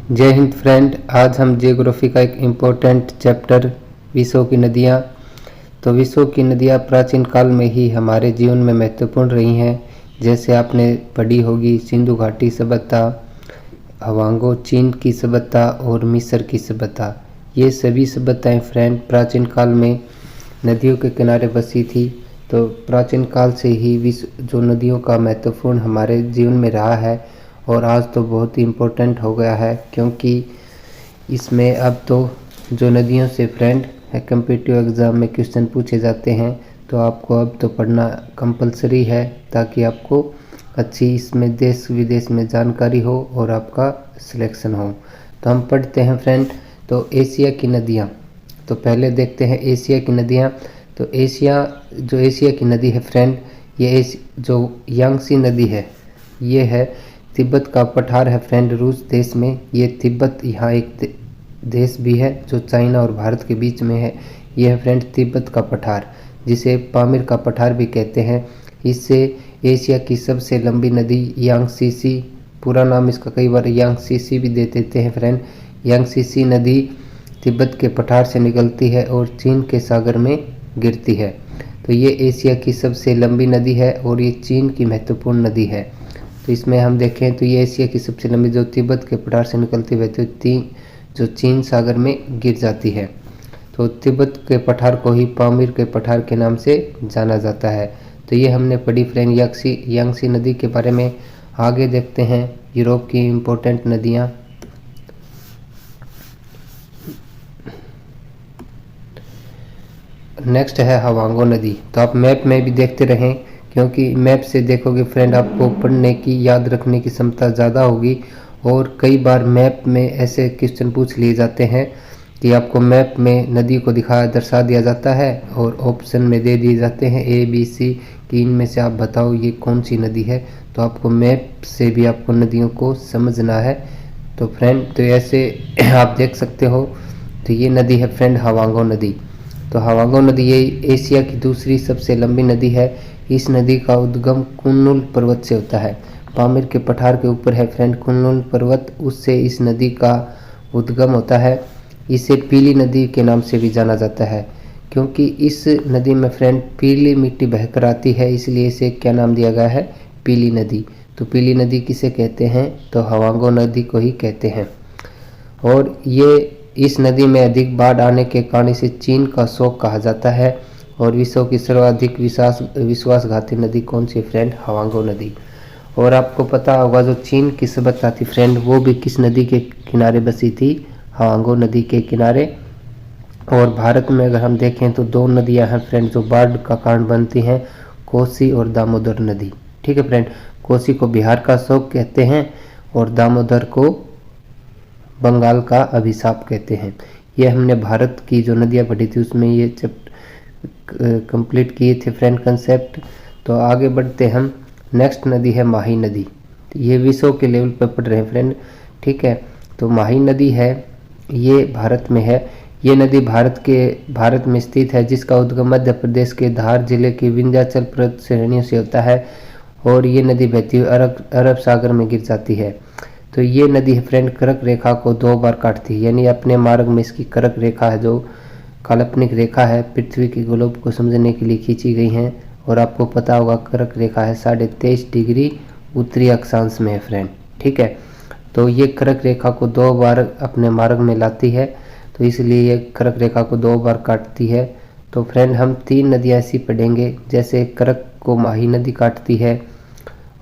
जय हिंद फ्रेंड। आज हम जियोग्राफी का एक इम्पोर्टेंट चैप्टर विश्व की नदियाँ। तो विश्व की नदियाँ प्राचीन काल में ही हमारे जीवन में महत्वपूर्ण रही हैं। जैसे आपने पढ़ी होगी सिंधु घाटी सभ्यता, हवांगो चीन की सभ्यता और मिस्र की सभ्यता। ये सभी सभ्यताएं फ्रेंड प्राचीन काल में नदियों के किनारे बसी थी। तो प्राचीन काल से ही विश्व जो नदियों का महत्वपूर्ण हमारे जीवन में रहा है और आज तो बहुत ही इम्पोर्टेंट हो गया है, क्योंकि इसमें अब तो जो नदियों से फ्रेंड है कम्पिटिटिव एग्ज़ाम में क्वेश्चन पूछे जाते हैं। तो आपको अब तो पढ़ना कंपलसरी है ताकि आपको अच्छी इसमें देश विदेश में जानकारी हो और आपका सिलेक्शन हो। तो हम पढ़ते हैं फ्रेंड। तो एशिया की नदियाँ। तो पहले देखते हैं एशिया की नदियाँ। तो एशिया की नदी है फ्रेंड, ये जो यांगसी नदी है ये है तिब्बत का पठार है फ्रेंड, रूस देश में। ये तिब्बत यहाँ एक देश भी है जो चाइना और भारत के बीच में है। यह है फ्रेंड तिब्बत का पठार, जिसे पामीर का पठार भी कहते हैं। इससे एशिया की सबसे लंबी नदी यांगसीसी, पूरा नाम इसका कई बार यांगसीसी भी दे देते हैं फ्रेंड। यांगसीसी नदी तिब्बत के पठार से निकलती है और चीन के सागर में गिरती है। तो ये एशिया की सबसे लंबी नदी है और ये चीन की महत्वपूर्ण नदी है। तो इसमें हम देखें तो ये एशिया की सबसे लंबी जो तिब्बत के पठार से निकलती है तो जो चीन सागर में गिर जाती है। तो तिब्बत के पठार को ही पामीर के पठार के नाम से जाना जाता है। तो ये हमने पढ़ी फ्रेंड यांगसी नदी के बारे में। आगे देखते हैं यूरोप की इम्पोर्टेंट नदियाँ। नेक्स्ट है हवांगो नदी। तो आप मैप में भी देखते रहें, क्योंकि मैप से देखोगे फ्रेंड आपको पढ़ने की याद रखने की क्षमता ज़्यादा होगी। और कई बार मैप में ऐसे क्वेश्चन पूछ लिए जाते हैं कि आपको मैप में नदी को दर्शा दिया जाता है और ऑप्शन में दे दिए जाते हैं A B C कि इनमें से आप बताओ ये कौन सी नदी है। तो आपको मैप से भी आपको नदियों को समझना है। तो फ्रेंड तो ऐसे आप देख सकते हो। तो ये नदी है फ्रेंड हवांगो नदी। तो हवांगो नदी ये एशिया की दूसरी सबसे लंबी नदी है। इस नदी का उद्गम कुनलुन पर्वत से होता है। पामीर के पठार के ऊपर है फ्रेंड कुनलुन पर्वत, उससे इस नदी का उद्गम होता है। इसे पीली नदी के नाम से भी जाना जाता है, क्योंकि इस नदी में फ्रेंड पीली मिट्टी बहकर आती है, इसलिए इसे क्या नाम दिया गया है, पीली नदी। तो पीली नदी किसे कहते हैं, तो हवांगो नदी को ही कहते हैं। और ये इस नदी में अधिक बाढ़ आने के कारण इसे चीन का शोक कहा जाता है। और विश्व की सर्वाधिक विश्वासघाती नदी कौन सी फ्रेंड, हवांगो नदी। और आपको पता होगा जो चीन की सभ्यता थी फ्रेंड वो भी किस नदी के किनारे बसी थी, हवांगो नदी के किनारे। और भारत में अगर हम देखें तो दो नदियां हैं फ्रेंड जो बाढ़ का कारण बनती हैं, कोसी और दामोदर नदी। ठीक है फ्रेंड, कोसी को बिहार का शोक कहते हैं और दामोदर को बंगाल का अभिशाप कहते हैं। ये हमने भारत की जो नदियाँ पढ़ी थी उसमें ये कंप्लीट किए थे फ्रेंड कंसेप्ट। तो आगे बढ़ते हम। नेक्स्ट नदी है माही नदी। ये विश्व के लेवल पर पढ़ रहे हैं फ्रेंड। ठीक है, तो माही नदी है ये भारत में है। ये नदी भारत में स्थित है, जिसका उद्गम मध्य प्रदेश के धार जिले के विंध्याचल पर्वत श्रेणियों से होता है और ये नदी बहती हुई अरब सागर में गिर जाती है। तो ये नदी है फ्रेंड कर्क रेखा को 2 बार काटती है, यानी अपने मार्ग में इसकी कर्क रेखा है जो काल्पनिक रेखा है, पृथ्वी के ग्लोब को समझने के लिए खींची गई हैं। और आपको पता होगा कर्क रेखा है 23.5 डिग्री उत्तरी अक्षांश में है फ्रेंड। ठीक है, तो ये कर्क रेखा को 2 बार अपने मार्ग में लाती है, तो इसलिए ये कर्क रेखा को 2 बार काटती है। तो फ्रेंड हम 3 नदियाँ ऐसी पढ़ेंगे, जैसे कर्क को माही नदी काटती है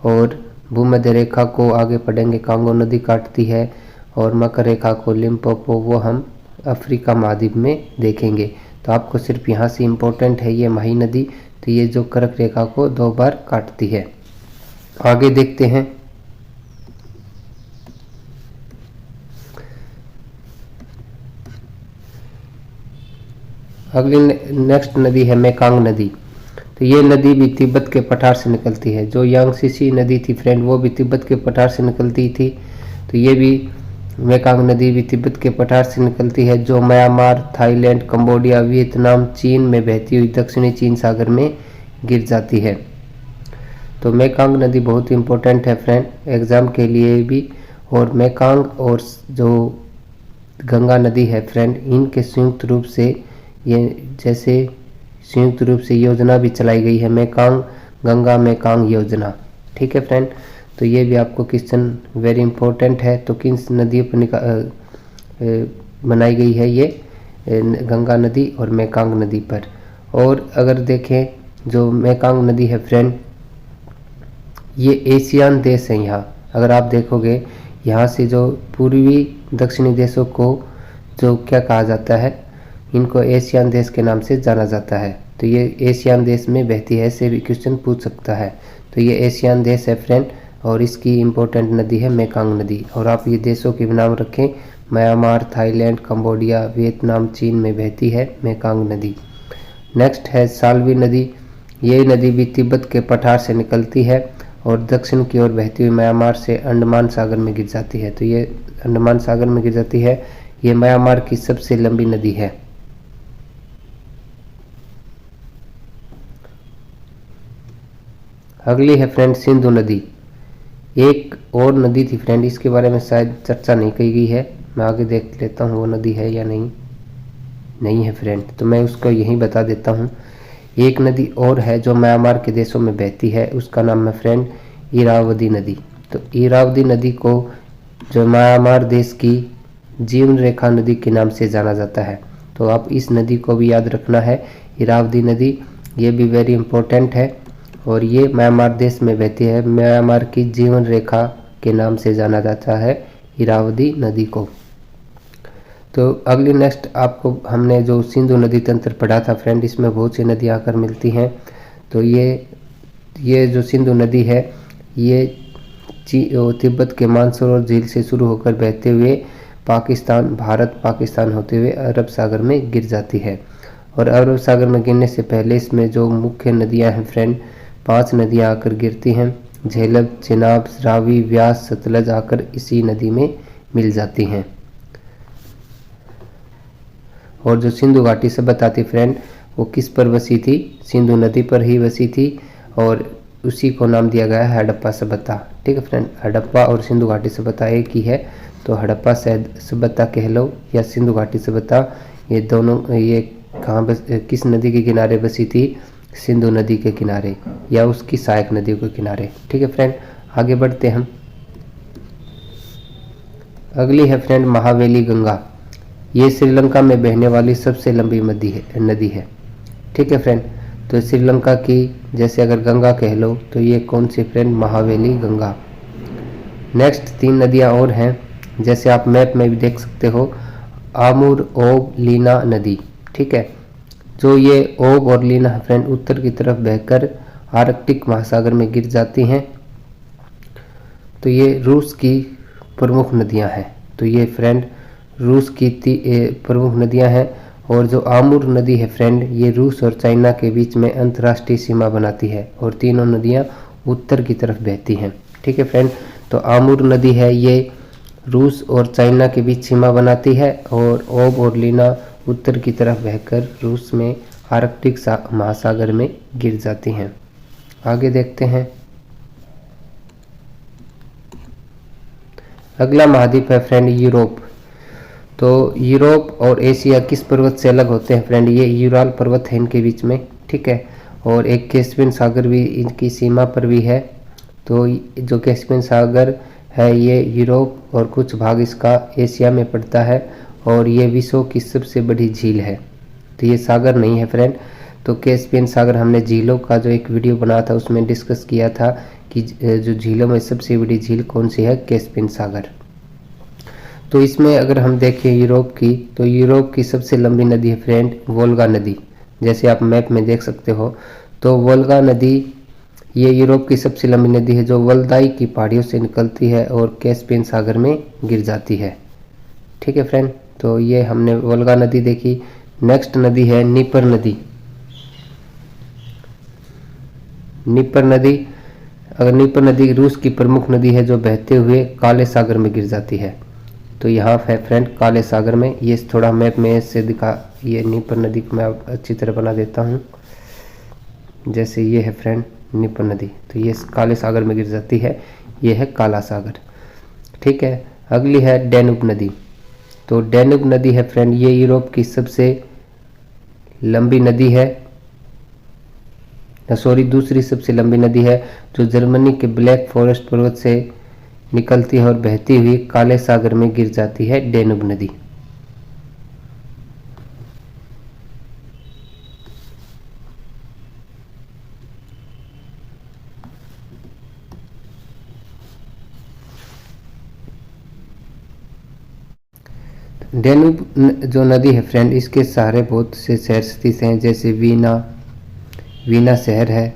और भूमध्य रेखा को आगे पढ़ेंगे कांगो नदी काटती है, और मकर रेखा को लिम्पोपो वो हम अफ्रीका महाद्वीप में देखेंगे। तो आपको सिर्फ यहाँ से इम्पोर्टेंट है ये माही नदी। तो ये जो कर्क रेखा को 2 बार काटती है। आगे देखते हैं। अगली नेक्स्ट नदी है मेकांग नदी। तो ये नदी भी तिब्बत के पठार से निकलती है। जो यांगसीसी नदी थी फ्रेंड वो भी तिब्बत के पठार से निकलती थी। तो ये भी मेकांग नदी भी तिब्बत के पठार से निकलती है, जो म्यांमार, थाईलैंड, कंबोडिया, वियतनाम, चीन में बहती हुई दक्षिणी चीन सागर में गिर जाती है। तो मेकांग नदी बहुत इंपॉर्टेंट है फ्रेंड एग्ज़ाम के लिए भी। और मेकांग और जो गंगा नदी है फ्रेंड, इनके संयुक्त रूप से ये जैसे संयुक्त रूप से योजना भी चलाई गई है, मेकांग गंगा मेकांग योजना। ठीक है फ्रेंड, तो ये भी आपको क्वेश्चन वेरी इंपॉर्टेंट है। तो किन नदियों पर बनाई गई है ये, गंगा नदी और मेकांग नदी पर। और अगर देखें जो मेकांग नदी है फ्रेंड, ये एशियान देश है। यहाँ अगर आप देखोगे, यहाँ से जो पूर्वी दक्षिणी देशों को जो क्या कहा जाता है, इनको एशियान देश के नाम से जाना जाता है। तो ये एशियान देश में बहती है, ऐसे भी क्वेश्चन पूछ सकता है। तो ये एशियान देश है फ्रेंड, और इसकी इम्पोर्टेंट नदी है मेकांग नदी। और आप ये देशों के नाम रखें, म्यांमार, थाईलैंड, कंबोडिया, वियतनाम, चीन में बहती है मेकांग नदी। नेक्स्ट है साल्वी नदी। ये नदी भी तिब्बत के पठार से निकलती है और दक्षिण की ओर बहती हुई म्यांमार से अंडमान सागर में गिर जाती है। तो ये अंडमान सागर में गिर जाती है। ये म्यांमार की सबसे लंबी नदी है। अगली है फ्रेंड सिंधु नदी। एक और नदी थी फ्रेंड, इसके बारे में शायद चर्चा नहीं की गई है। मैं आगे देख लेता हूँ वो नदी है या नहीं है फ्रेंड, तो मैं उसको यहीं बता देता हूँ। एक नदी और है जो म्यांमार के देशों में बहती है, उसका नाम है फ्रेंड इरावदी नदी। तो इरावदी नदी को जो म्यांमार देश की जीवन रेखा नदी के नाम से जाना जाता है। तो आप इस नदी को भी याद रखना है, इरावदी नदी, ये भी वेरी इंपॉर्टेंट है। और ये म्यांमार देश में बहती है, म्यांमार की जीवन रेखा के नाम से जाना जाता है इरावदी नदी को। तो अगली नेक्स्ट आपको हमने जो सिंधु नदी तंत्र पढ़ा था फ्रेंड, इसमें बहुत सी नदियाँ आकर मिलती हैं। तो ये जो सिंधु नदी है, ये तिब्बत के मानसरोवर झील से शुरू होकर बहते हुए भारत पाकिस्तान होते हुए अरब सागर में गिर जाती है। और अरब सागर में गिरने से पहले इसमें जो मुख्य नदियां हैं फ्रेंड, 5 नदियां आकर गिरती हैं। झेलम, चेनाब, रावी, व्यास, सतलज आकर इसी नदी में मिल जाती हैं। और जो सिंधु घाटी सभ्यता थी फ्रेंड, वो किस पर बसी थी? सिंधु नदी पर ही बसी थी, और उसी को नाम दिया गया है हड़प्पा सभ्यता। ठीक है फ्रेंड, हड़प्पा और सिंधु घाटी सभ्यता एक ही है। तो हड़प्पा सभ्यता कह लो या सिंधु घाटी सभ्यता, ये दोनों ये किस नदी के किनारे बसी थी? सिंधु नदी के किनारे या उसकी सहायक नदियों के किनारे। ठीक है फ्रेंड, आगे बढ़ते हैं हम। अगली है फ्रेंड महावेली गंगा। ये श्रीलंका में बहने वाली सबसे लंबी नदी है। ठीक है फ्रेंड, तो श्रीलंका की जैसे अगर गंगा कह लो तो ये कौन सी फ्रेंड? महावेली गंगा। नेक्स्ट 3 नदियाँ और हैं, जैसे आप मैप में भी देख सकते हो, आमुर, ओब, लीना नदी। ठीक है, जो ये ओब और लीना फ्रेंड उत्तर की तरफ बहकर आर्कटिक महासागर में गिर जाती हैं। तो ये रूस की प्रमुख नदियां हैं। तो ये फ्रेंड रूस की प्रमुख नदियां हैं। और जो आमुर नदी है फ्रेंड, ये रूस और चाइना के बीच में अंतर्राष्ट्रीय सीमा बनाती है, और तीनों नदियां उत्तर की तरफ बहती हैं। ठीक है फ्रेंड, तो आमुर नदी है, ये रूस और चाइना के बीच सीमा बनाती है, और ओब और लीना उत्तर की तरफ बहकर रूस में आर्कटिक महासागर में गिर जाती हैं। आगे देखते हैं। अगला महाद्वीप है फ्रेंड यूरोप। तो यूरोप और एशिया किस पर्वत से अलग होते हैं फ्रेंड? ये यूराल पर्वत है इनके बीच में। ठीक है, और एक कैस्पियन सागर भी इनकी सीमा पर भी है। तो जो कैस्पियन सागर है ये यूरोप और कुछ भाग इसका एशिया में पड़ता है, और ये विश्व की सबसे बड़ी झील है। तो ये सागर नहीं है फ्रेंड। तो कैस्पियन सागर हमने झीलों का जो एक वीडियो बनाया था उसमें डिस्कस किया था कि जो झीलों में सबसे बड़ी झील कौन सी है? कैस्पियन सागर। तो इसमें अगर हम देखें यूरोप की, तो यूरोप की सबसे लंबी नदी है फ्रेंड वोल्गा नदी, जैसे आप मैप में देख सकते हो। तो वोल्गा नदी ये यूरोप की सबसे लंबी नदी है, जो वल्दाई की पहाड़ियों से निकलती है और कैस्पियन सागर में गिर जाती है। ठीक है फ्रेंड, तो ये हमने वोल्गा नदी देखी। नेक्स्ट नदी है नीपर नदी। नीपर नदी, अगर नीपर नदी रूस की प्रमुख नदी है जो बहते हुए काले सागर में गिर जाती है। तो यहाँ है फ्रेंड काले सागर में, ये थोड़ा मैप में से दिखा, ये नीपर नदी को मैं अच्छी तरह बना देता हूँ। जैसे ये है फ्रेंड नीपर नदी, तो ये काले सागर में गिर जाती है, ये है काला सागर। ठीक है, अगली है डैन्यूब नदी। तो डैन्यूब नदी है फ्रेंड, ये यूरोप की सबसे लंबी नदी है, सॉरी दूसरी सबसे लंबी नदी है, जो जर्मनी के ब्लैक फॉरेस्ट पर्वत से निकलती है और बहती हुई काले सागर में गिर जाती है, डैन्यूब नदी। डैन्यूब जो नदी है फ्रेंड, इसके सहारे बहुत से शहर स्थित हैं, जैसे वीना शहर है,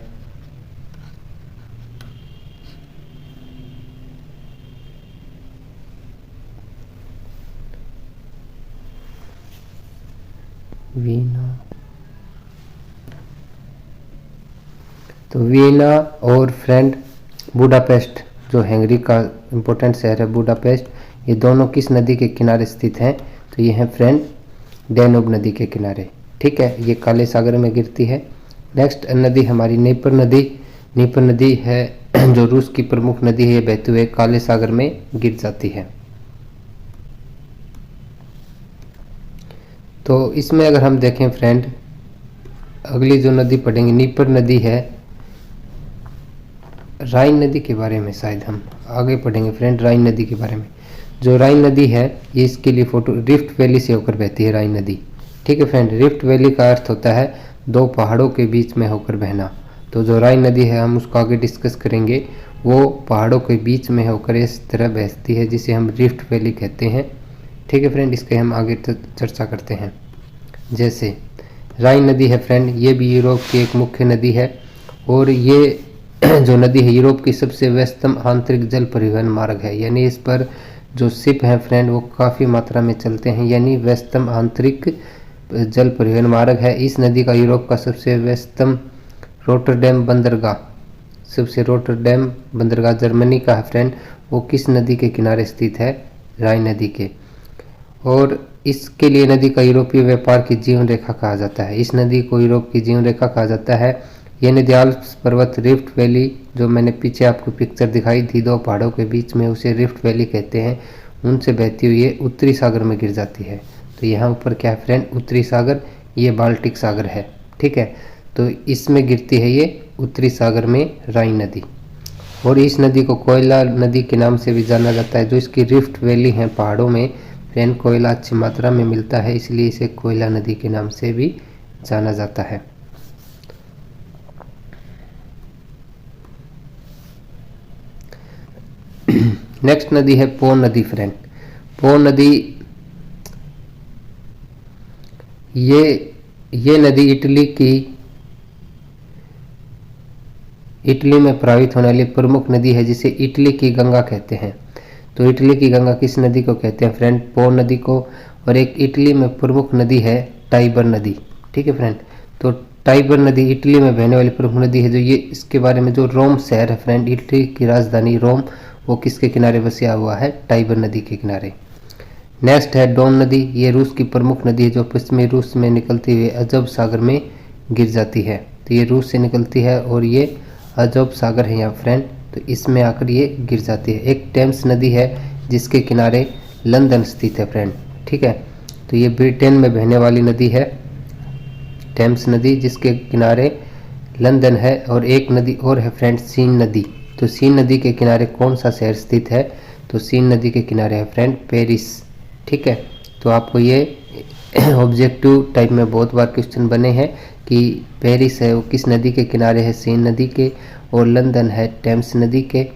वीना। तो वीना और फ्रेंड बुडापेस्ट, जो हंगरी का इम्पोर्टेंट शहर है बुडापेस्ट, ये दोनों किस नदी के किनारे स्थित हैं? तो ये हैं फ्रेंड डैन्यूब नदी के किनारे। ठीक है, ये काले सागर में गिरती है। नेक्स्ट नदी हमारी नीपर नदी। नीपर नदी है जो रूस की प्रमुख नदी है, ये बहते हुए काले सागर में गिर जाती है। तो इसमें अगर हम देखें फ्रेंड, अगली जो नदी पढ़ेंगे नीपर नदी है, राइन नदी के बारे में शायद हम आगे पढ़ेंगे फ्रेंड, राइन नदी के बारे में। जो राइन नदी है ये इसके लिए फोटो रिफ्ट वैली से होकर बहती है राइन नदी। ठीक है फ्रेंड, रिफ्ट वैली का अर्थ होता है दो पहाड़ों के बीच में होकर बहना। तो जो राइन नदी है हम उसको आगे डिस्कस करेंगे, वो पहाड़ों के बीच में होकर इस तरह बहती है जिसे हम रिफ्ट वैली कहते हैं। ठीक है फ्रेंड, इसके हम आगे चर्चा करते हैं। जैसे राइन नदी है फ्रेंड, ये भी यूरोप की एक मुख्य नदी है, और ये जो नदी है यूरोप की सबसे व्यस्तम आंतरिक जल परिवहन मार्ग है। यानी इस पर जो शिप हैं फ्रेंड वो काफ़ी मात्रा में चलते हैं, यानी व्यस्तम आंतरिक जल परिवहन मार्ग है। इस नदी का यूरोप का सबसे व्यस्तम रोटरडैम बंदरगाह, सबसे रोटरडैम बंदरगाह जर्मनी का है फ्रेंड, वो किस नदी के किनारे स्थित है? राइन नदी के। और इसके लिए नदी का यूरोपीय व्यापार की जीवन रेखा कहा जाता है। इस नदी को यूरोप की जीवन रेखा कहा जाता है। यह नदी आल्प्स पर्वत रिफ्ट वैली, जो मैंने पीछे आपको पिक्चर दिखाई थी दो पहाड़ों के बीच में, उसे रिफ्ट वैली कहते हैं, उनसे बहती हुई ये उत्तरी सागर में गिर जाती है। तो यहाँ ऊपर क्या है फ्रेंड? उत्तरी सागर, ये बाल्टिक सागर है। ठीक है, तो इसमें गिरती है ये उत्तरी सागर में राइन नदी। और इस नदी को कोयला नदी के नाम से भी जाना जाता है। जो इसकी रिफ्ट वैली है पहाड़ों में फ्रेंड, कोयला अच्छी मात्रा में मिलता है, इसलिए इसे कोयला नदी के नाम से भी जाना जाता है। नेक्स्ट नदी है पो नदी फ्रेंड। पो नदी ये नदी इटली में प्रवाहित होने वाली प्रमुख नदी है, जिसे इटली की गंगा कहते हैं। तो इटली की गंगा किस नदी को कहते हैं फ्रेंड? पो नदी को। और एक इटली में प्रमुख नदी है टाइबर नदी। ठीक है फ्रेंड, तो टाइबर नदी इटली में बहने वाली प्रमुख नदी है। जो ये इसके बारे में जो रोम शहर है फ्रेंड, इटली की राजधानी रोम, वो किसके किनारे बसा हुआ है? टाइबर नदी के किनारे। नेक्स्ट है डोन नदी। ये रूस की प्रमुख नदी है, जो पश्चिमी रूस में निकलती हुई अजब सागर में गिर जाती है। तो ये रूस से निकलती है और ये अजब सागर है यहाँ फ्रेंड, तो इसमें आकर ये गिर जाती है। एक टेम्स नदी है जिसके किनारे लंदन स्थित है फ्रेंड। ठीक है, तो ये ब्रिटेन में बहने वाली नदी है, टेम्स नदी, जिसके किनारे लंदन है। और एक नदी और है फ्रेंड, सीन नदी। तो सीन नदी के किनारे कौन सा शहर स्थित है? तो सीन नदी के किनारे है फ्रेंड पेरिस। ठीक है, तो आपको ये ऑब्जेक्टिव टाइप में बहुत बार क्वेश्चन बने हैं कि पेरिस है वो किस नदी के किनारे है? सीन नदी के। और लंदन है टेम्स नदी के।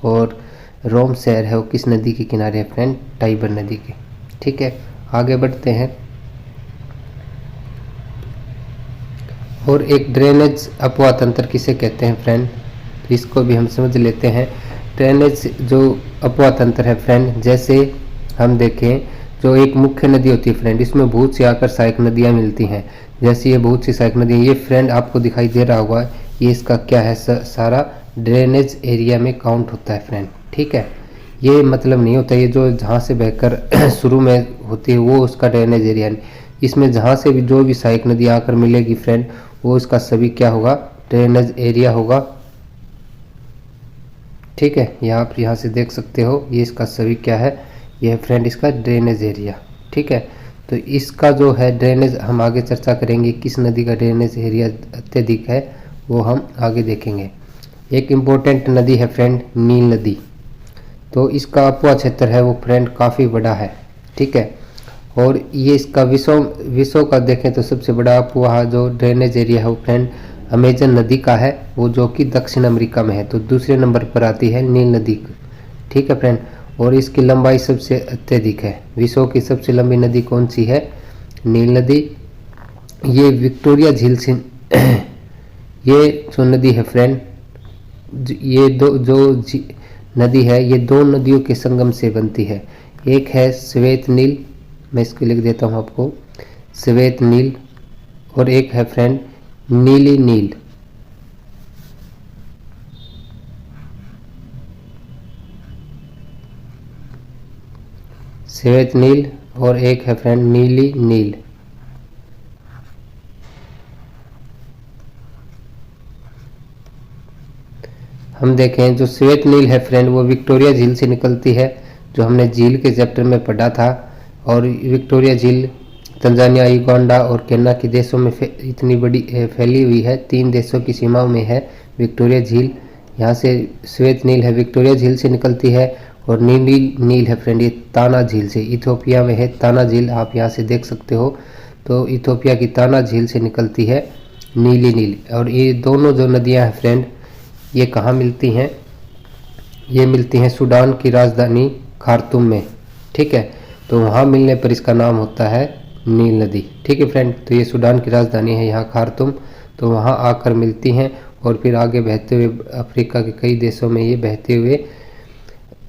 और रोम शहर है वो किस नदी के किनारे है फ्रेंड? टाइबर नदी के। ठीक है, आगे बढ़ते हैं। और एक ड्रेनेज अपवाह तंत्र किसे कहते हैं फ्रेंड? तो इसको भी हम समझ लेते हैं। ड्रेनेज जो अपवाह तंत्र है फ्रेंड, जैसे हम देखें जो एक मुख्य नदी होती है फ्रेंड, इसमें बहुत सी आकर सहायक नदियाँ मिलती हैं। जैसे ये बहुत सी सहायक नदियाँ, ये फ्रेंड आपको दिखाई दे रहा होगा, ये इसका क्या है? सारा ड्रेनेज एरिया में काउंट होता है फ्रेंड। ठीक है, ये मतलब नहीं होता ये जो जहाँ से बहकर शुरू में होती है वो उसका ड्रेनेज एरिया नहीं। इसमें जहाँ से भी जो भी सहायक नदी आकर मिलेगी फ्रेंड, वो इसका सभी क्या होगा? ड्रेनेज एरिया होगा। ठीक है, ये आप यहाँ से देख सकते हो, ये इसका सभी क्या है, ये है फ्रेंड इसका ड्रेनेज एरिया। ठीक है, तो इसका जो है ड्रेनेज हम आगे चर्चा करेंगे, किस नदी का ड्रेनेज एरिया अत्यधिक है वो हम आगे देखेंगे। एक इम्पोर्टेंट नदी है फ्रेंड नील नदी, तो इसका अपवा क्षेत्र है वो फ्रेंड काफ़ी बड़ा है। ठीक है, और ये इसका विश्व का देखें तो सबसे बड़ा अपवा जो ड्रेनेज एरिया है वो फ्रेंड अमेजन नदी का है, वो जो कि दक्षिण अमेरिका में है। तो दूसरे नंबर पर आती है नील नदी। ठीक है फ्रेंड, और इसकी लंबाई सबसे अत्यधिक है। विश्व की सबसे लंबी नदी कौन सी है? नील नदी। ये विक्टोरिया झील से ये जो नदी है फ्रेंड, ये नदी है, ये दो नदियों के संगम से बनती है। एक है श्वेत नील, मैं इसको लिख देता हूँ आपको, श्वेत नील, और एक है फ्रेंड नीली नील। श्वेत नील और एक है फ्रेंड नीली नील। हम देखें जो श्वेत नील है फ्रेंड वो विक्टोरिया झील से निकलती है, जो हमने झील के चैप्टर में पढ़ा था। और विक्टोरिया झील तंजानिया, युगांडा और केन्या के देशों में इतनी बड़ी फैली हुई है, 3 देशों की सीमाओं में है विक्टोरिया झील। यहाँ से श्वेत नील है विक्टोरिया झील से निकलती है, और नीली नील है फ्रेंड ये ताना झील से, इथोपिया में है ताना झील, आप यहाँ से देख सकते हो। तो इथोपिया की ताना झील से निकलती है नीली नील। और ये दोनों जो नदियाँ हैं फ्रेंड ये कहाँ मिलती हैं? ये मिलती हैं सूडान की राजधानी खार्तूम में। ठीक है, तो वहाँ मिलने पर इसका नाम होता है नील नदी। ठीक है फ्रेंड, तो ये सूडान की राजधानी है यहाँ खार्तूम, तो वहाँ आकर मिलती हैं और फिर आगे बहते हुए अफ्रीका के कई देशों में ये बहते हुए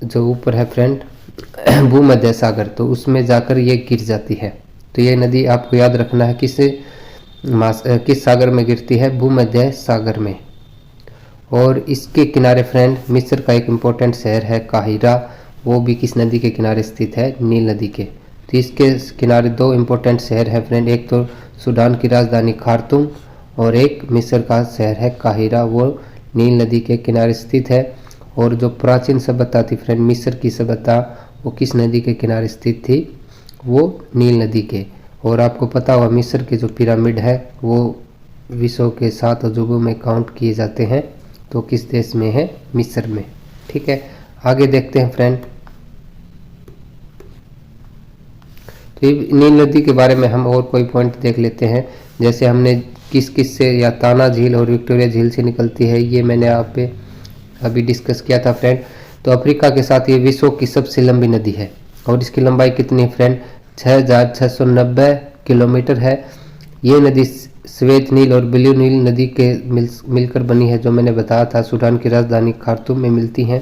जो ऊपर है फ्रेंड भूमध्य सागर, तो उसमें जाकर ये गिर जाती है। तो ये नदी आपको याद रखना है किस सागर में गिरती है? भूमध्य सागर में। और इसके किनारे फ्रेंड मिस्र का एक इम्पोर्टेंट शहर है काहिरा, वो भी किस नदी के किनारे स्थित है? नील नदी के। तो इसके किनारे 2 इम्पोर्टेंट शहर है फ्रेंड, एक तो सूडान की राजधानी खार्तूम और एक मिस्र का शहर है काहिरा, वो नील नदी के किनारे स्थित है। और जो प्राचीन सभ्यता थी फ्रेंड मिस्र की सभ्यता, वो किस नदी के किनारे स्थित थी? वो नील नदी के। और आपको पता होगा मिस्र के जो पिरामिड है वो विश्व के 7 अजूबों में काउंट किए जाते हैं, तो किस देश में है? मिस्र में। ठीक है, आगे देखते हैं फ्रेंड। तो नील नदी के बारे में हम और कोई पॉइंट देख लेते हैं, जैसे हमने किस किस से या ताना झील और विक्टोरिया झील से निकलती है, ये मैंने आप पे अभी डिस्कस किया था फ्रेंड। तो अफ्रीका के साथ ये विश्व की सबसे लंबी नदी है, और इसकी लंबाई कितनी है फ्रेंड? 6690 किलोमीटर है। ये नदी श्वेत नील और ब्लू नील नदी के मिलकर बनी है, जो मैंने बताया था सूडान की राजधानी खार्तूम में मिलती हैं।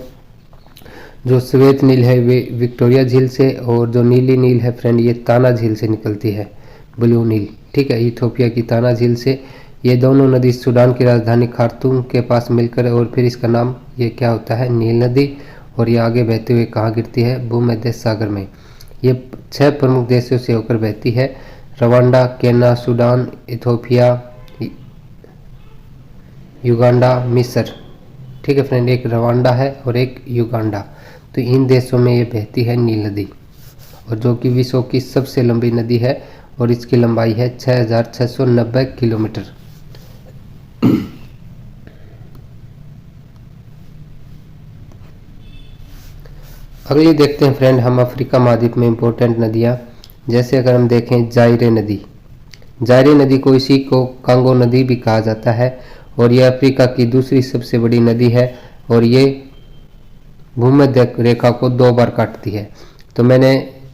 जो श्वेत नील है वे विक्टोरिया झील से, और जो नीली नील है फ्रेंड ये ताना झील से निकलती है, ब्लू नील। ठीक है, इथोपिया की ताना झील से। ये दोनों नदी सूडान की राजधानी खार्तूम के पास मिलकर, और फिर इसका नाम ये क्या होता है? नील नदी। और ये आगे बहते हुए कहाँ गिरती है? भूमध्य सागर में। ये 6 प्रमुख देशों से होकर बहती है, Rwanda, Kenya, Sudan, Ethiopia, Uganda, मिस्र। ठीक है फ्रेंड, एक रवांडा है और एक युगांडा। तो इन देशों में ये बहती है नील नदी, और जो कि विश्व की सबसे लंबी नदी है, और इसकी लंबाई है 6690 किलोमीटर। अगली देखते हैं फ्रेंड हम अफ्रीका महाद्वीप में इम्पोर्टेंट नदियाँ। जैसे अगर हम देखें जायरे नदी, जायरे नदी को इसी को कांगो नदी भी कहा जाता है, और यह अफ्रीका की दूसरी सबसे बड़ी नदी है, और ये भूमध्य रेखा को 2 बार काटती है। तो मैंने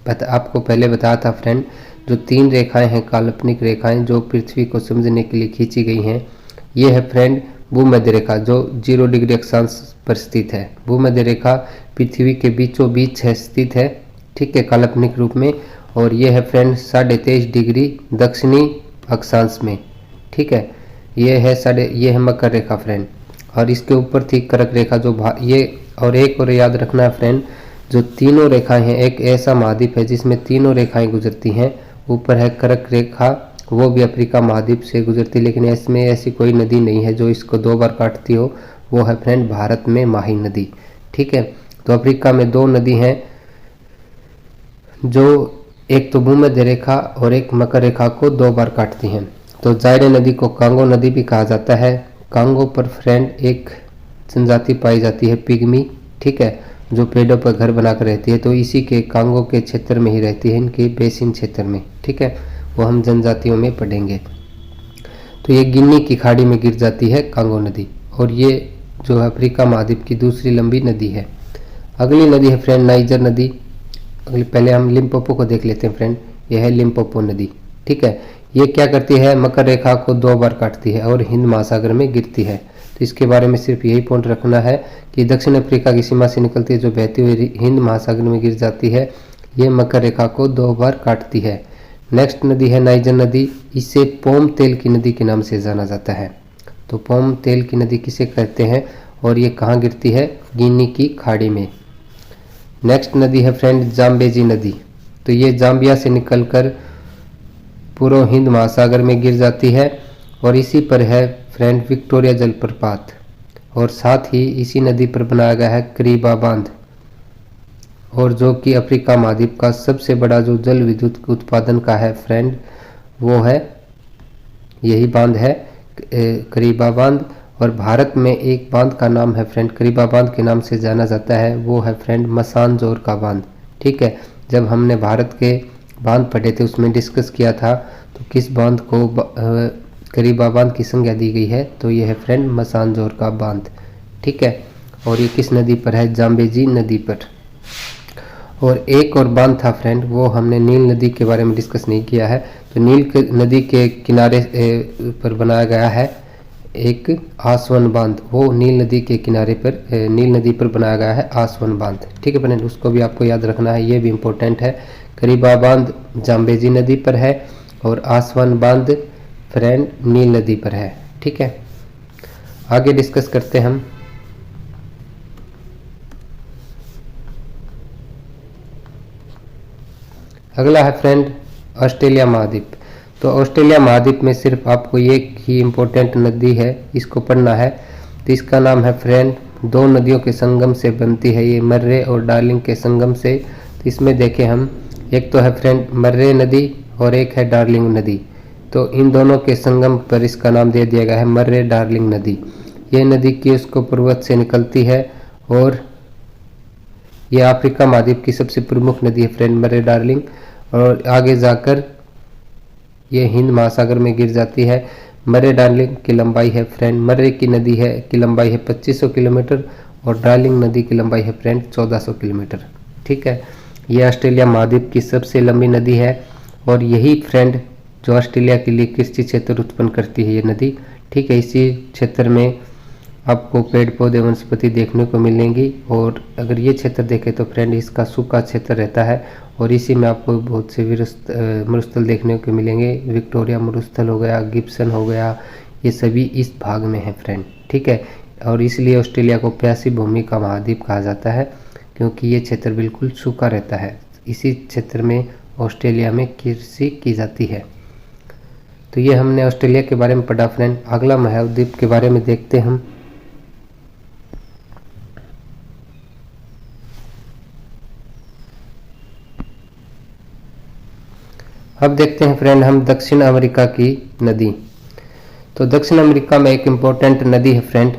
आपको पहले बताया था फ्रेंड, जो 3 रेखाएं हैं काल्पनिक रेखाएं जो पृथ्वी को समझने के लिए खींची गई हैं, ये है फ्रेंड भूमध्य रेखा जो 0 डिग्री अक्षांश पर स्थित है। भूमध्य रेखा पृथ्वी के बीचों बीच है स्थित है, ठीक है, काल्पनिक रूप में। और ये है फ्रेंड 23.5 डिग्री दक्षिणी अक्षांश में। ठीक है, ये है मकर रेखा फ्रेंड, और इसके ऊपर थी कर्क रेखा जो ये। और एक और याद रखना है फ्रेंड, जो तीनों रेखाएं हैं, एक ऐसा महाद्वीप है जिसमें तीनों रेखाएं गुजरती हैं। ऊपर है कर्क रेखा, वो भी अफ्रीका महाद्वीप से गुजरती, लेकिन इसमें ऐसी कोई नदी नहीं है जो इसको 2 बार काटती हो। वो है फ्रेंड भारत में माही नदी। ठीक है। तो अफ्रीका में 2 नदी हैं, जो एक तो भूमध्य रेखा और एक मकर रेखा को 2 बार काटती हैं। तो जायरे नदी को कांगो नदी भी कहा जाता है। कांगो पर फ्रेंड एक जनजाति पाई जाती है पिग्मी, ठीक है, जो पेड़ों पर घर बनाकर रहती है। तो इसी के कांगो के क्षेत्र में ही रहती है, इनके बेसिन क्षेत्र में, ठीक है, वो हम जनजातियों में पढ़ेंगे। तो ये गिनी की खाड़ी में गिर जाती है कांगो नदी, और ये जो है अफ्रीका महाद्वीप की दूसरी लंबी नदी है। अगली नदी है फ्रेंड नाइजर नदी। पहले हम लिम्पोपो को देख लेते हैं फ्रेंड। यह है लिम्पोपो नदी, ठीक है। ये क्या करती है, मकर रेखा को 2 बार काटती है और हिंद महासागर में गिरती है। तो इसके बारे में सिर्फ यही पॉइंट रखना है कि दक्षिण अफ्रीका की सीमा से निकलती है, जो बहती हुई हिंद महासागर में गिर जाती है। ये मकर रेखा को 2 बार काटती है। नेक्स्ट नदी है नाइजर नदी। इसे पोम तेल की नदी के नाम से जाना जाता है। तो पोम तेल की नदी किसे कहते हैं, और ये कहाँ गिरती है, गिनी की खाड़ी में। नेक्स्ट नदी है फ्रेंड जाम्बेजी नदी। तो ये जाम्बिया से निकलकर पूर्व हिंद महासागर में गिर जाती है, और इसी पर है फ्रेंड विक्टोरिया जलप्रपात, और साथ ही इसी नदी पर बनाया गया है करीबा बांध, और जो कि अफ्रीका महाद्वीप का सबसे बड़ा जो जल विद्युत उत्पादन का है फ्रेंड, वो है यही बांध है करीबा बांध। और भारत में एक बांध का नाम है फ्रेंड, करीबा बांध के नाम से जाना जाता है, वो है फ्रेंड मसानजोर का बांध, ठीक है। जब हमने भारत के बांध पढ़े थे उसमें डिस्कस किया था, तो किस बांध को करीबा बांध की संज्ञा दी गई है, तो ये है फ्रेंड मसानजोर का बांध, ठीक है। और ये किस नदी पर है, जाम्बेजी नदी पर। और एक और बांध था फ्रेंड, वो हमने नील नदी के बारे में डिस्कस नहीं किया है। तो नील नदी के किनारे पर बनाया गया है एक आसवन बांध, वो नील नदी के किनारे पर नील नदी पर बनाया गया है आसवन बांध, ठीक है फ्रेंड। उसको भी आपको याद रखना है, ये भी इम्पोर्टेंट है। करीबा बांध जाम्बेजी नदी पर है, और आसवन बांध फ्रेंड नील नदी पर है, ठीक है। आगे डिस्कस करते हैं हम। अगला है फ्रेंड ऑस्ट्रेलिया महाद्वीप। तो ऑस्ट्रेलिया महाद्वीप में सिर्फ आपको एक ही इम्पोर्टेंट नदी है, इसको पढ़ना है। तो इसका नाम है फ्रेंड 2 नदियों के संगम से बनती है, ये मर्रे और डार्लिंग के संगम से। तो इसमें देखें हम, एक तो है फ्रेंड मर्रे नदी और एक है डार्लिंग नदी। तो इन दोनों के संगम पर इसका नाम दे दिया गया है मर्रे डार्लिंग नदी। ये नदी कियोस्को पर्वत से निकलती है, और यह अफ्रीका महाद्वीप की सबसे प्रमुख नदी है फ्रेंड मर्रे डार्लिंग, और आगे जाकर ये हिंद महासागर में गिर जाती है। मर्रे डार्लिंग की लंबाई है फ्रेंड, मर्रे की नदी है की लंबाई है 2500 किलोमीटर, और डार्लिंग नदी की लंबाई है फ्रेंड 1400 किलोमीटर, ठीक है। यह ऑस्ट्रेलिया महाद्वीप की सबसे लंबी नदी है, और यही फ्रेंड जो ऑस्ट्रेलिया के लिए कृषि क्षेत्र उत्पन्न करती है ये नदी, ठीक है। इसी क्षेत्र में आपको पेड़ पौधे वनस्पति देखने को मिलेंगी, और अगर ये क्षेत्र देखें तो फ्रेंड इसका सूखा क्षेत्र रहता है, और इसी में आपको बहुत से मरुस्थल देखने को मिलेंगे। विक्टोरिया मरुस्थल हो गया, गिब्सन हो गया, ये सभी इस भाग में है फ्रेंड, ठीक है। और इसलिए ऑस्ट्रेलिया को प्यासी भूमि का महाद्वीप कहा जाता है, क्योंकि ये क्षेत्र बिल्कुल सूखा रहता है। इसी क्षेत्र में ऑस्ट्रेलिया में कृषि की जाती है। तो ये हमने ऑस्ट्रेलिया के बारे में पढ़ा फ्रेंड। अगला महाद्वीप के बारे में देखते हैं हम। अब देखते हैं फ्रेंड हम दक्षिण अमेरिका की नदी। तो दक्षिण अमेरिका में एक इम्पोर्टेंट नदी है फ्रेंड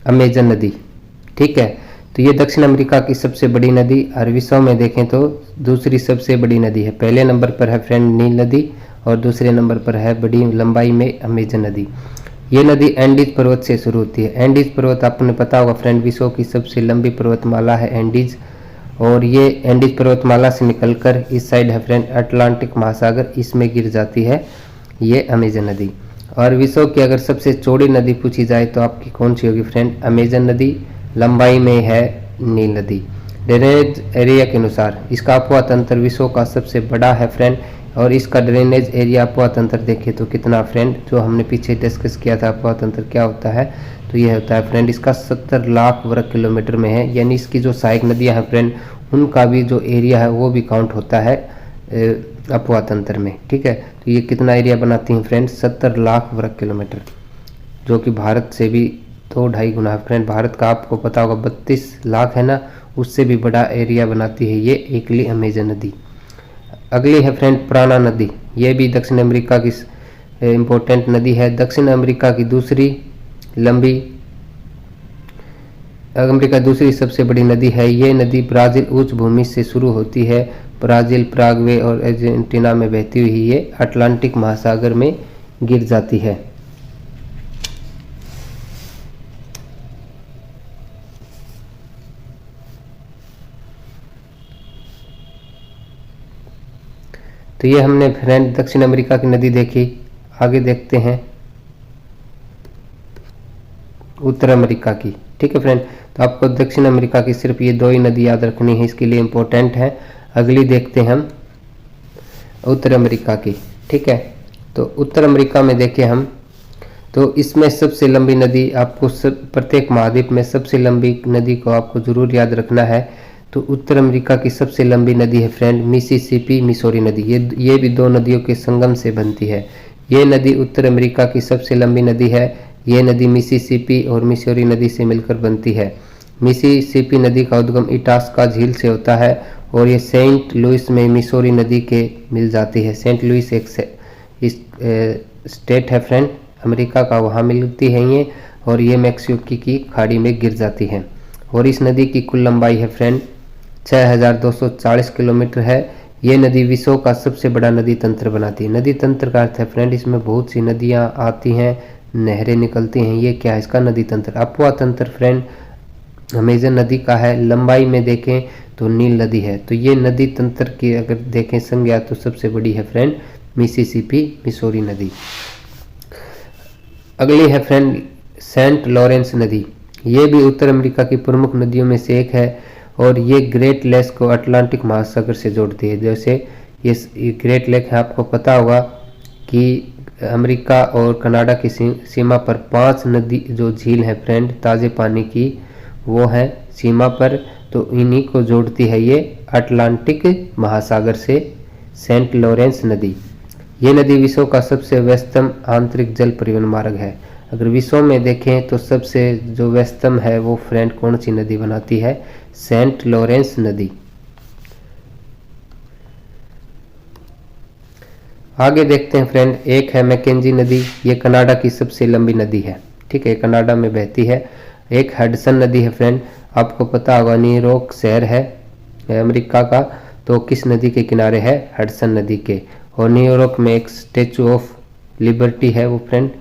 अमेजन नदी, ठीक है। तो ये दक्षिण अमेरिका की सबसे बड़ी नदी, और विश्व में देखें तो दूसरी सबसे बड़ी नदी है। पहले नंबर पर है फ्रेंड नील नदी, और दूसरे नंबर पर है बड़ी लंबाई में अमेजन नदी। ये नदी एंडीज पर्वत से शुरू होती है। एंडीज पर्वत आपने पता होगा फ्रेंड, विश्व की सबसे लंबी पर्वतमाला है एंडीज, और ये एंडीज पर्वतमाला से निकलकर इस साइड है फ्रेंड अटलांटिक महासागर, इसमें गिर जाती है ये अमेजन नदी। और विश्व की अगर सबसे चौड़ी नदी पूछी जाए तो आपकी कौन सी होगी फ्रेंड, अमेजन नदी। लंबाई में है नील नदी। ड्रेनेज एरिया के अनुसार इसका अफवाह तंत्र विश्व का सबसे बड़ा है फ्रेंड, और इसका ड्रेनेज एरिया अफवाह तंत्र देखें तो कितना फ्रेंड, जो हमने पीछे डिस्कस किया था अफवाह तंत्र क्या होता है, तो यह होता है फ्रेंड इसका 70 लाख वर्ग किलोमीटर में है। यानी इसकी जो सहायक नदियां हैं फ्रेंड, उनका भी जो एरिया है वो भी काउंट होता है अफवाह तंत्र में, ठीक है। तो ये कितना एरिया बनाती हैं फ्रेंड, 70 लाख वर्ग किलोमीटर, जो कि भारत से भी 2-2.5 गुना है फ्रेंड। भारत का आपको पता होगा 32 लाख है ना, उससे भी बड़ा एरिया बनाती है ये एकली अमेजन नदी। अगली है फ्रेंड प्राणा नदी, ये भी दक्षिण अमेरिका की इम्पोर्टेंट नदी है। दक्षिण अमेरिका की दूसरी सबसे बड़ी नदी है। ये नदी ब्राज़ील उच्च भूमि से शुरू होती है, ब्राज़ील, पराग्वे और अर्जेंटीना में बहती हुई ये अटलांटिक महासागर में गिर जाती है। तो ये हमने फ्रेंड दक्षिण अमेरिका की नदी देखी। आगे देखते हैं उत्तर अमेरिका की। ठीक है फ्रेंड, तो आपको दक्षिण अमेरिका की सिर्फ ये 2 ही नदी याद रखनी है, इसके लिए इम्पोर्टेंट है। अगली देखते हैं हम उत्तर अमेरिका की। ठीक है, तो उत्तर अमेरिका में देखें हम, तो इसमें सबसे लंबी नदी आपको प्रत्येक महाद्वीप में सबसे लंबी नदी को आपको जरूर याद रखना है। तो उत्तर अमेरिका की सबसे लंबी नदी है फ्रेंड मिसिसिपी मिसौरी नदी। ये भी 2 नदियों के संगम से बनती है। ये नदी उत्तर अमेरिका की सबसे लंबी नदी है। ये नदी मिसिसिपी और मिसौरी नदी से मिलकर बनती है। मिसिसिपी नदी का उद्गम इटास्का झील से होता है और ये सेंट लुइस में मिसौरी नदी के मिल जाती है। सेंट लुइस एक स्टेट है फ्रेंड अमेरिका का, वहाँ मिलती है ये, और ये मैक्सिको की खाड़ी में गिर जाती है। और इस नदी की कुल लंबाई है फ्रेंड 6240 किलोमीटर है। ये नदी विश्व का सबसे बड़ा नदी तंत्र बनाती है। नदी तंत्र का अर्थ है फ्रेंड इसमें बहुत सी नदियाँ आती हैं, नहरें निकलती हैं। ये क्या है इसका नदी तंत्र। अपवा तंत्र फ्रेंड अमेजन नदी का है। लंबाई में देखें तो नील नदी है। तो ये नदी तंत्र की अगर देखें संज्ञा तो सबसे बड़ी है फ्रेंड मिसिसिपी मिसौरी नदी। अगली है फ्रेंड सेंट लॉरेंस नदी। ये भी उत्तर अमेरिका की प्रमुख नदियों में से एक है और ये ग्रेट लेक को अटलांटिक महासागर से जोड़ती है। जैसे ये ग्रेट लेक है, आपको पता होगा कि अमेरिका और कनाडा की सीमा पर 5 नदी जो झील है फ्रेंड ताज़े पानी की, वो है सीमा पर, तो इन्हीं को जोड़ती है ये अटलांटिक महासागर से सेंट लॉरेंस नदी। ये नदी विश्व का सबसे व्यस्तम आंतरिक जल परिवहन मार्ग है। अगर विश्व में देखें तो सबसे जो व्यस्तम है वो फ्रेंड कौन सी नदी बनाती है, सेंट लॉरेंस नदी। आगे देखते हैं फ्रेंड, एक है मैकेंजी नदी। ये कनाडा की सबसे लंबी नदी है। ठीक है, कनाडा में बहती है। एक हडसन नदी है फ्रेंड, आपको पता होगा न्यूयॉर्क शहर है अमेरिका का, तो किस नदी के किनारे है, हडसन नदी के। और न्यूयॉर्क में एक स्टैचू ऑफ लिबर्टी है, वो फ्रेंड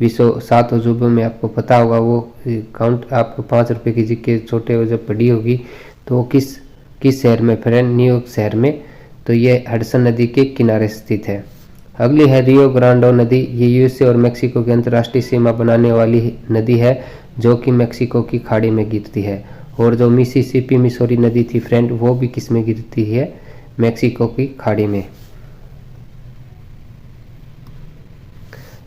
विश्व 7 अजूबों में आपको पता होगा। वो काउंट आपको 5 रुपये की सिक्के छोटे जब पड़ी होगी तो वो किस शहर में फ्रेंड, न्यूयॉर्क शहर में। तो ये हडसन नदी के किनारे स्थित है। अगली है रियो ग्रांडे नदी। ये यूएसए और मेक्सिको की अंतर्राष्ट्रीय सीमा बनाने वाली नदी है जो कि मेक्सिको की खाड़ी में गिरती है। और जो मिसिसिपी मिसौरी नदी थी फ्रेंड, वो भी किस में गिरती है, मेक्सिको की खाड़ी में।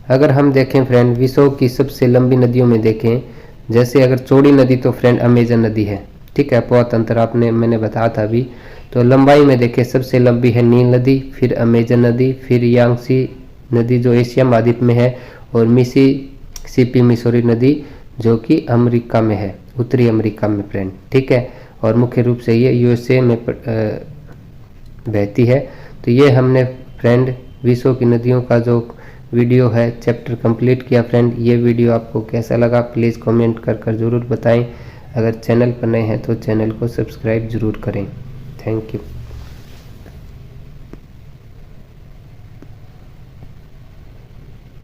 अगर हम देखें फ्रेंड विश्व की सबसे लंबी नदियों में देखें, जैसे अगर चौड़ी नदी तो फ्रेंड अमेजन नदी है। ठीक है, अपवा तंत्र मैंने बताया था अभी। तो लंबाई में देखें सबसे लंबी है नील नदी, फिर अमेजन नदी, फिर यांगसी नदी जो एशिया महाद्वीप में है, और मिसिसिपी मिसौरी नदी जो कि अमेरिका में है, उत्तरी अमेरिका में फ्रेंड। ठीक है, और मुख्य रूप से ये यूएसए में बहती है। तो ये हमने फ्रेंड विश्व की नदियों का जो वीडियो है चैप्टर कंप्लीट किया फ्रेंड। ये वीडियो आपको कैसा लगा प्लीज़ कमेंट कर ज़रूर बताएं। अगर चैनल पर नए हैं तो चैनल को सब्सक्राइब ज़रूर करें। Thank you.